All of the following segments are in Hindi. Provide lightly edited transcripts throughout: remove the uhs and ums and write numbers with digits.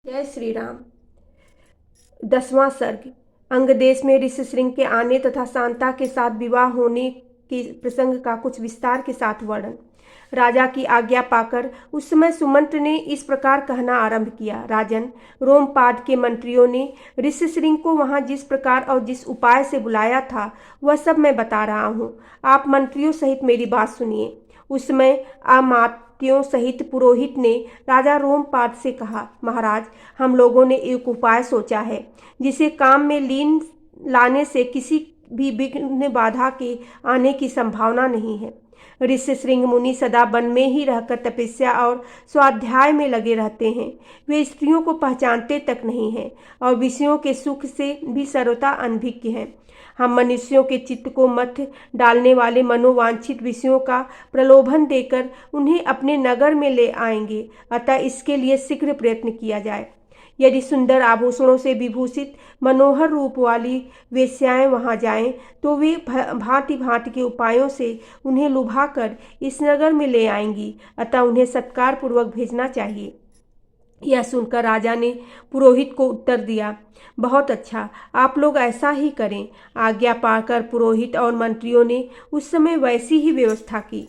जय श्री राम। 10वां सर्ग। अंगदेश में ऋषिशृंग के आने तथा शांता के साथ विवाह होने के प्रसंग का कुछ विस्तार के साथ वर्णन। राजा की आज्ञा पाकर उस समय सुमंत्र ने इस प्रकार कहना आरंभ किया। राजन, रोमपाद के मंत्रियों ने ऋषिशृंग को वहां जिस प्रकार और जिस उपाय से बुलाया था वह सब मैं बता रहा हूँ। आप मंत्रियों सहित मेरी बात सुनिए। उस समय अमात्यों सहित पुरोहित ने राजा रोमपाद से कहा, महाराज, हम लोगों ने एक उपाय सोचा है जिसे काम में लीन लाने से किसी भी विघ्न बाधा के आने की संभावना नहीं है। ऋषिशृंग मुनि सदा वन में ही रहकर तपस्या और स्वाध्याय में लगे रहते हैं। वे स्त्रियों को पहचानते तक नहीं हैं और विषयों के सुख से भी सर्वथा अनभिज्ञ हैं। हम मनुष्यों के चित्त को मथ डालने वाले मनोवांछित विषयों का प्रलोभन देकर उन्हें अपने नगर में ले आएंगे, अतः इसके लिए शीघ्र प्रयत्न किया जाए। यदि सुंदर आभूषणों से विभूषित मनोहर रूप वाली वेश्याएं वहां जाएं, तो वे भांति भांति के उपायों से उन्हें लुभाकर इस नगर में ले आएंगी, अतः उन्हें सत्कार पूर्वक भेजना चाहिए। यह सुनकर राजा ने पुरोहित को उत्तर दिया, बहुत अच्छा, आप लोग ऐसा ही करें। आज्ञा पाकर पुरोहित और मंत्रियों ने उस समय वैसी ही व्यवस्था की।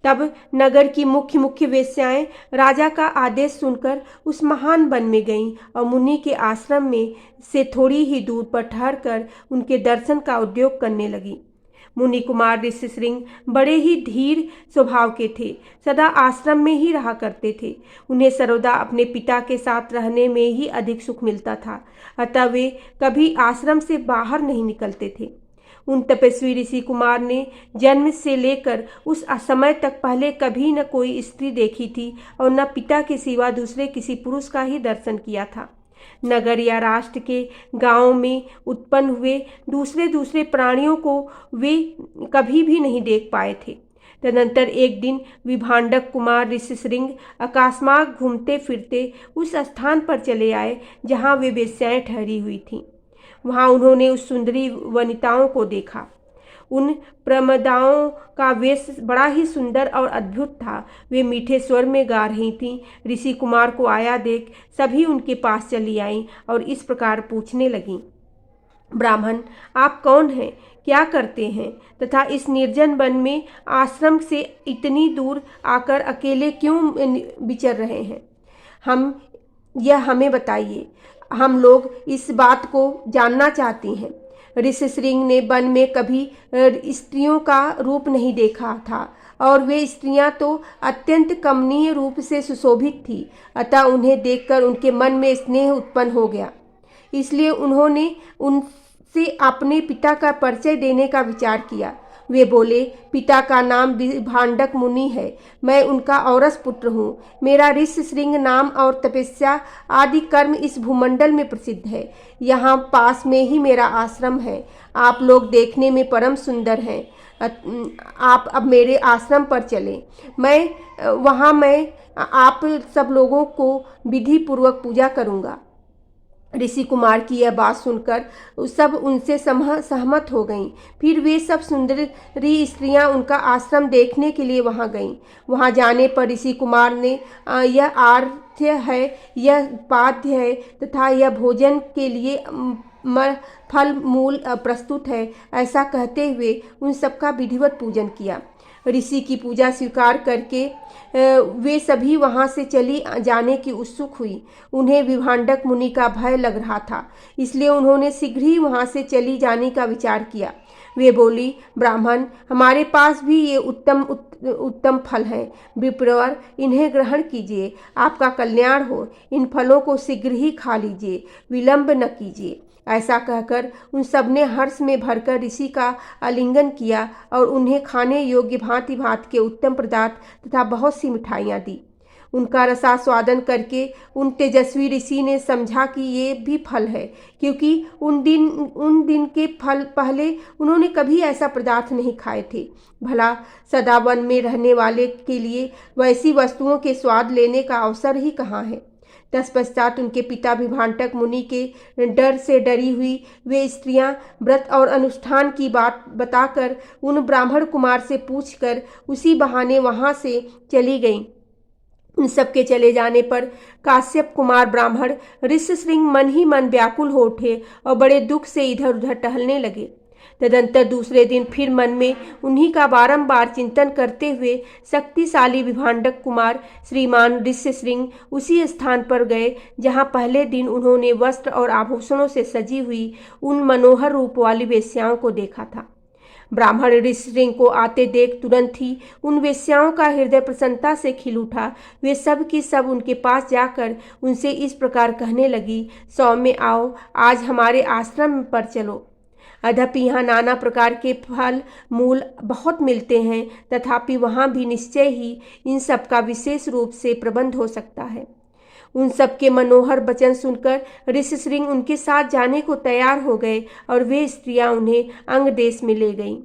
तब नगर की मुख्य मुख्य वेश्याएं राजा का आदेश सुनकर उस महान वन में गईं और मुनि के आश्रम में से थोड़ी ही दूर पर ठहरकर उनके दर्शन का उद्योग करने लगी। मुनि कुमार ऋषिशृंग बड़े ही धीर स्वभाव के थे, सदा आश्रम में ही रहा करते थे। उन्हें सर्वदा अपने पिता के साथ रहने में ही अधिक सुख मिलता था, अतः वे कभी आश्रम से बाहर नहीं निकलते थे। उन तपस्वी ऋषि कुमार ने जन्म से लेकर उस असमय तक पहले कभी न कोई स्त्री देखी थी और न पिता के सिवा दूसरे किसी पुरुष का ही दर्शन किया था। नगर या राष्ट्र के गांवों में उत्पन्न हुए दूसरे दूसरे प्राणियों को वे कभी भी नहीं देख पाए थे। तदनंतर एक दिन विभांडक कुमार ऋषिशृंग अकस्मात घूमते फिरते उस स्थान पर चले आए जहां वे वेश्याएं ठहरी हुई थीं। वहां उन्होंने उस सुंदरी वनिताओं को देखा। उन प्रमदाओं का वेश बड़ा ही सुंदर और अद्भुत था। वे मीठे स्वर में गा रही थीं। ऋषि कुमार को आया देख सभी उनके पास चली आईं और इस प्रकार पूछने लगीं, ब्राह्मण, आप कौन हैं, क्या करते हैं तथा इस निर्जन वन में आश्रम से इतनी दूर आकर अकेले क्यों विचर रहे हैं? हमें बताइए, हम लोग इस बात को जानना चाहती हैं। ऋषिशृंग ने वन में कभी स्त्रियों का रूप नहीं देखा था और वे स्त्रियां तो अत्यंत कमनीय रूप से सुशोभित थी, अतः उन्हें देखकर उनके मन में स्नेह उत्पन्न हो गया। इसलिए उन्होंने उनसे अपने पिता का परिचय देने का विचार किया। वे बोले, पिता का नाम विभांडक मुनि है, मैं उनका औरस पुत्र हूँ। मेरा ऋषिशृंग नाम और तपस्या आदि कर्म इस भूमंडल में प्रसिद्ध है। यहाँ पास में ही मेरा आश्रम है। आप लोग देखने में परम सुंदर हैं। आप अब मेरे आश्रम पर चलें। मैं आप सब लोगों को विधि पूर्वक पूजा करूँगा। ऋषि कुमार की यह बात सुनकर सब उनसे सहमत हो गईं। फिर वे सब सुंदरी स्त्रियां उनका आश्रम देखने के लिए वहां गईं। वहां जाने पर ऋषि कुमार ने यह आर्घ्य है, यह पाद्य है तथा यह भोजन के लिए फल मूल प्रस्तुत है, ऐसा कहते हुए उन सबका विधिवत पूजन किया। ऋषि की पूजा स्वीकार करके वे सभी वहां से चली जाने की उत्सुक हुई। उन्हें विभांडक मुनि का भय लग रहा था, इसलिए उन्होंने शीघ्र ही वहां से चली जाने का विचार किया। वे बोली, ब्राह्मण, हमारे पास भी ये उत्तम फल हैं। विप्रवर, इन्हें ग्रहण कीजिए, आपका कल्याण हो। इन फलों को शीघ्र ही खा लीजिए, विलंब न कीजिए। ऐसा कहकर उन सबने हर्ष में भरकर ऋषि का आलिंगन किया और उन्हें खाने योग्य भांति भांति के उत्तम पदार्थ तथा बहुत सी मिठाइयाँ दी। उनका रसास्वादन करके उन तेजस्वी ऋषि ने समझा कि ये भी फल है, क्योंकि उन दिन के फल पहले उन्होंने कभी ऐसा पदार्थ नहीं खाए थे। भला सदा वन में रहने वाले के लिए वैसी वस्तुओं के स्वाद लेने का अवसर ही कहाँ है। तत्पश्चात उनके पिता विभांडक मुनि के डर से डरी हुई वे स्त्रियां व्रत और अनुष्ठान की बात बताकर उन ब्राह्मण कुमार से पूछकर उसी बहाने वहां से चली गईं। उन सबके चले जाने पर काश्यप कुमार ब्राह्मण ऋष्यशृंग मन ही मन व्याकुल हो उठे और बड़े दुख से इधर उधर टहलने लगे। तदंतर दूसरे दिन फिर मन में उन्हीं का बारंबार चिंतन करते हुए शक्तिशाली विभांडक कुमार श्रीमान ऋष्यशृंग उसी स्थान पर गए जहाँ पहले दिन उन्होंने वस्त्र और आभूषणों से सजी हुई उन मनोहर रूप वाली वेश्याओं को देखा था। ब्राह्मण ऋषिशृंग को आते देख तुरंत ही उन वेश्याओं का हृदय प्रसन्नता से खिल उठा। वे सब की सब उनके पास जाकर उनसे इस प्रकार कहने लगी, सौम्य आओ, आज हमारे आश्रम पर चलो। अद्यपि यहाँ नाना प्रकार के फल मूल बहुत मिलते हैं, तथापि वहाँ भी निश्चय ही इन सब का विशेष रूप से प्रबंध हो सकता है। उन सबके मनोहर वचन सुनकर ऋषिशृंग उनके साथ जाने को तैयार हो गए और वे स्त्रियां उन्हें अंग देश में ले गईं।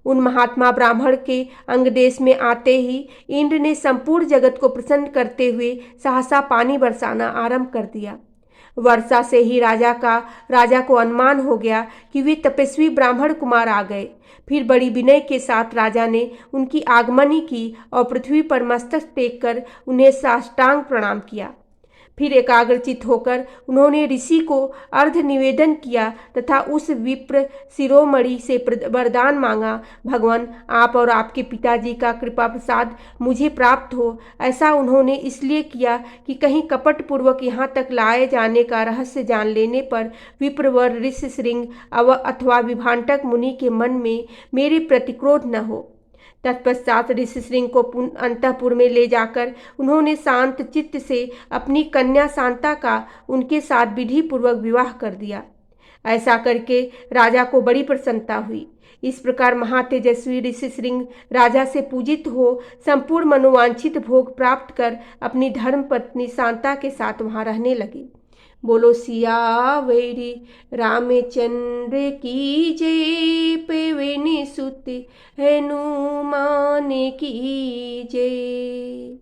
उन महात्मा ब्राह्मण के अंग देश में आते ही इंद्र ने संपूर्ण जगत को प्रसन्न करते हुए सहसा पानी बरसाना आरंभ कर दिया। वर्षा से ही राजा को अनुमान हो गया कि वे तपस्वी ब्राह्मण कुमार आ गए। फिर बड़ी विनय के साथ राजा ने उनकी आगमनी की और पृथ्वी पर मस्तक टेक कर उन्हें साष्टांग प्रणाम किया। फिर एकाग्रचित होकर उन्होंने ऋषि को अर्घ निवेदन किया तथा उस विप्र शिरोमणि से वरदान मांगा, भगवान आप और आपके पिताजी का कृपा प्रसाद मुझे प्राप्त हो। ऐसा उन्होंने इसलिए किया कि कहीं कपटपूर्वक यहाँ तक लाए जाने का रहस्य जान लेने पर विप्रवर ऋष्यशृंग अथवा विभांटक मुनि के मन में मेरे प्रति क्रोध न हो। तत्पश्चात ऋषिशृंग को अंतःपुर में ले जाकर उन्होंने शांत चित्त से अपनी कन्या शांता का उनके साथ विधि पूर्वक विवाह कर दिया। ऐसा करके राजा को बड़ी प्रसन्नता हुई। इस प्रकार महातेजस्वी ऋषिशृंग राजा से पूजित हो संपूर्ण मनोवांछित भोग प्राप्त कर अपनी धर्म पत्नी शांता के साथ वहां रहने लगे। बोलो सियावरी रामचंद्र की जय, पवन सुत हनुमान की जय।